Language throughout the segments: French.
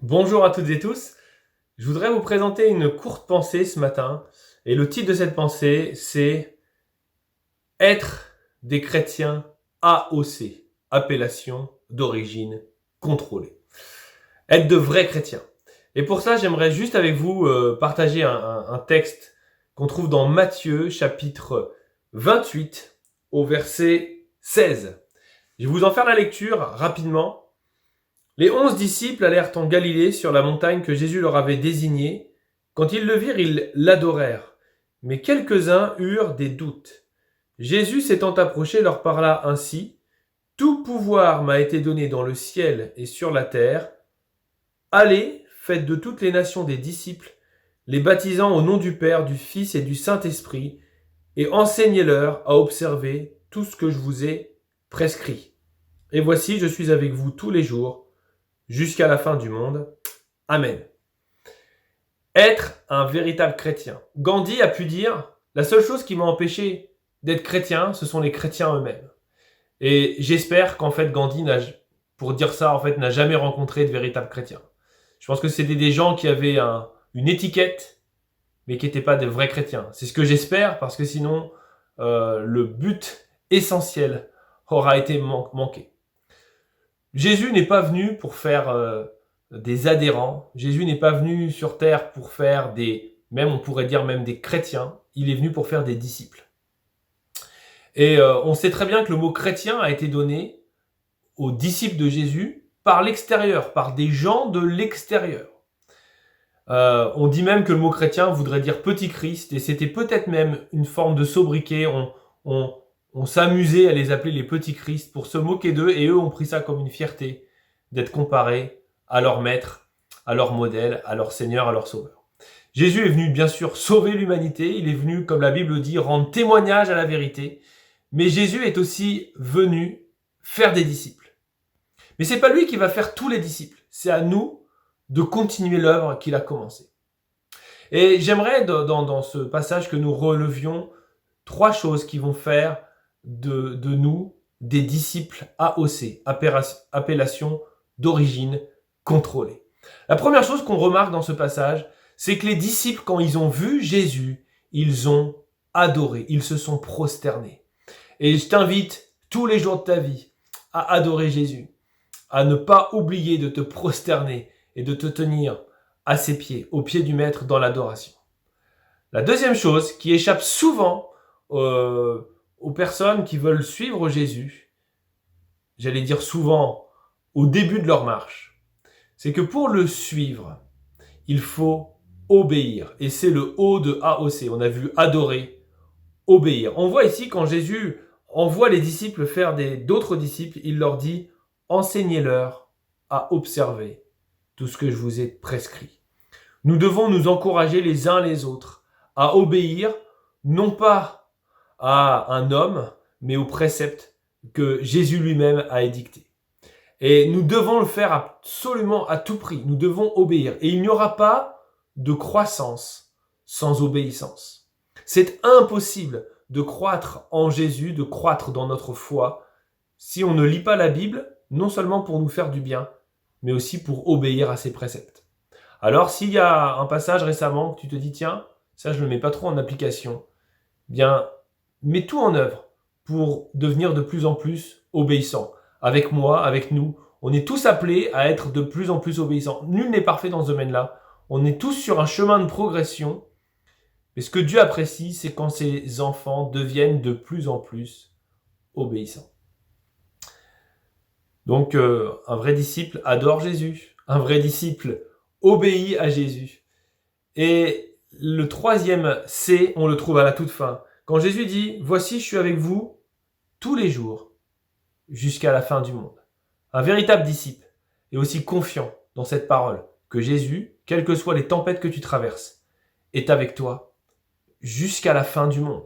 Bonjour à toutes et tous, je voudrais vous présenter une courte pensée ce matin et le titre de cette pensée c'est « Être des chrétiens AOC », appellation d'origine contrôlée. Être de vrais chrétiens. Et pour ça j'aimerais juste avec vous partager un texte qu'on trouve dans Matthieu chapitre 28 au verset 16. Je vais vous en faire la lecture rapidement. Les 11 disciples allèrent en Galilée sur la montagne que Jésus leur avait désignée. Quand ils le virent, ils l'adorèrent. Mais quelques-uns eurent des doutes. Jésus s'étant approché leur parla ainsi. « Tout pouvoir m'a été donné dans le ciel et sur la terre. Allez, faites de toutes les nations des disciples, les baptisant au nom du Père, du Fils et du Saint-Esprit, et enseignez-leur à observer tout ce que je vous ai prescrit. Et voici, je suis avec vous tous les jours, jusqu'à la fin du monde. Amen. » Être un véritable chrétien. Gandhi a pu dire, la seule chose qui m'a empêché d'être chrétien, ce sont les chrétiens eux-mêmes. Et j'espère qu'en fait Gandhi, pour dire ça, en fait, n'a jamais rencontré de véritables chrétiens. Je pense que c'était des gens qui avaient une étiquette, mais qui n'étaient pas de vrais chrétiens. C'est ce que j'espère, parce que sinon, le but essentiel aura été manqué. Jésus n'est pas venu pour faire des adhérents. Jésus n'est pas venu sur terre pour faire on pourrait dire même des chrétiens. Il est venu pour faire des disciples. Et on sait très bien que le mot chrétien a été donné aux disciples de Jésus par l'extérieur, par des gens de l'extérieur. On dit même que le mot chrétien voudrait dire petit Christ, et c'était peut-être même une forme de sobriquet. On s'amusait à les appeler les petits Christ pour se moquer d'eux, et eux ont pris ça comme une fierté d'être comparés à leur maître, à leur modèle, à leur Seigneur, à leur Sauveur. Jésus est venu bien sûr sauver l'humanité, il est venu, comme la Bible dit, rendre témoignage à la vérité, mais Jésus est aussi venu faire des disciples. Mais c'est pas lui qui va faire tous les disciples, c'est à nous de continuer l'œuvre qu'il a commencée. Et j'aimerais dans ce passage que nous relevions 3 choses qui vont faire de nous des disciples AOC, appellation d'origine contrôlée. La première chose qu'on remarque dans ce passage, c'est que les disciples, quand ils ont vu Jésus, ils ont adoré, ils se sont prosternés. Et je t'invite tous les jours de ta vie à adorer Jésus, à ne pas oublier de te prosterner et de te tenir à ses pieds, aux pieds du Maître dans l'adoration. La deuxième chose qui échappe souvent aux personnes qui veulent suivre Jésus, j'allais dire souvent au début de leur marche, c'est que pour le suivre, il faut obéir. Et c'est le O de AOC. On a vu adorer, obéir. On voit ici quand Jésus envoie les disciples faire d'autres disciples, il leur dit « Enseignez-leur à observer tout ce que je vous ai prescrit. » Nous devons nous encourager les uns les autres à obéir, non pas à un homme, mais aux préceptes que Jésus lui-même a édictés. Et nous devons le faire absolument à tout prix. Nous devons obéir. Et il n'y aura pas de croissance sans obéissance. C'est impossible de croître en Jésus, de croître dans notre foi, si on ne lit pas la Bible, non seulement pour nous faire du bien, mais aussi pour obéir à ses préceptes. Alors, s'il y a un passage récemment que tu te dis, tiens, ça je ne le mets pas trop en application, bien, mets tout en œuvre pour devenir de plus en plus obéissant. Avec moi, avec nous, on est tous appelés à être de plus en plus obéissants. Nul n'est parfait dans ce domaine-là. On est tous sur un chemin de progression. Mais ce que Dieu apprécie, c'est quand ses enfants deviennent de plus en plus obéissants. Donc, un vrai disciple adore Jésus. Un vrai disciple obéit à Jésus. Et le troisième C, on le trouve à la toute fin. Quand Jésus dit « Voici, je suis avec vous tous les jours jusqu'à la fin du monde. » Un véritable disciple est aussi confiant dans cette parole que Jésus, quelles que soient les tempêtes que tu traverses, est avec toi jusqu'à la fin du monde.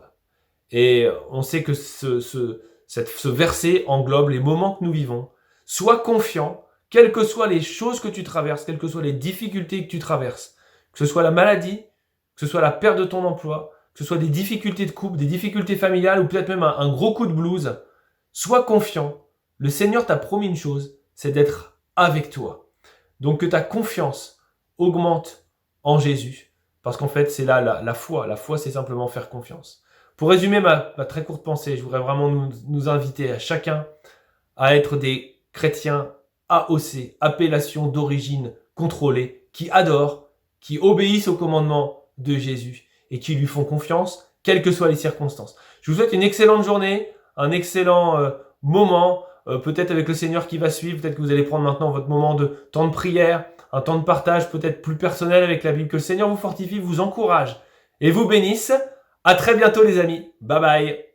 Et on sait que ce verset englobe les moments que nous vivons. Sois confiant, quelles que soient les choses que tu traverses, quelles que soient les difficultés que tu traverses, que ce soit la maladie, que ce soit la perte de ton emploi, que ce soit des difficultés de couple, des difficultés familiales ou peut-être même un gros coup de blues, sois confiant. Le Seigneur t'a promis une chose, c'est d'être avec toi. Donc que ta confiance augmente en Jésus. Parce qu'en fait, c'est là la foi. La foi, c'est simplement faire confiance. Pour résumer ma très courte pensée, je voudrais vraiment nous inviter à chacun à être des chrétiens AOC, appellation d'origine contrôlée, qui adorent, qui obéissent aux commandements de Jésus et qui lui font confiance, quelles que soient les circonstances. Je vous souhaite une excellente journée, un excellent moment, peut-être avec le Seigneur qui va suivre, peut-être que vous allez prendre maintenant votre moment de temps de prière, un temps de partage peut-être plus personnel avec la Bible, que le Seigneur vous fortifie, vous encourage et vous bénisse. À très bientôt les amis, bye bye.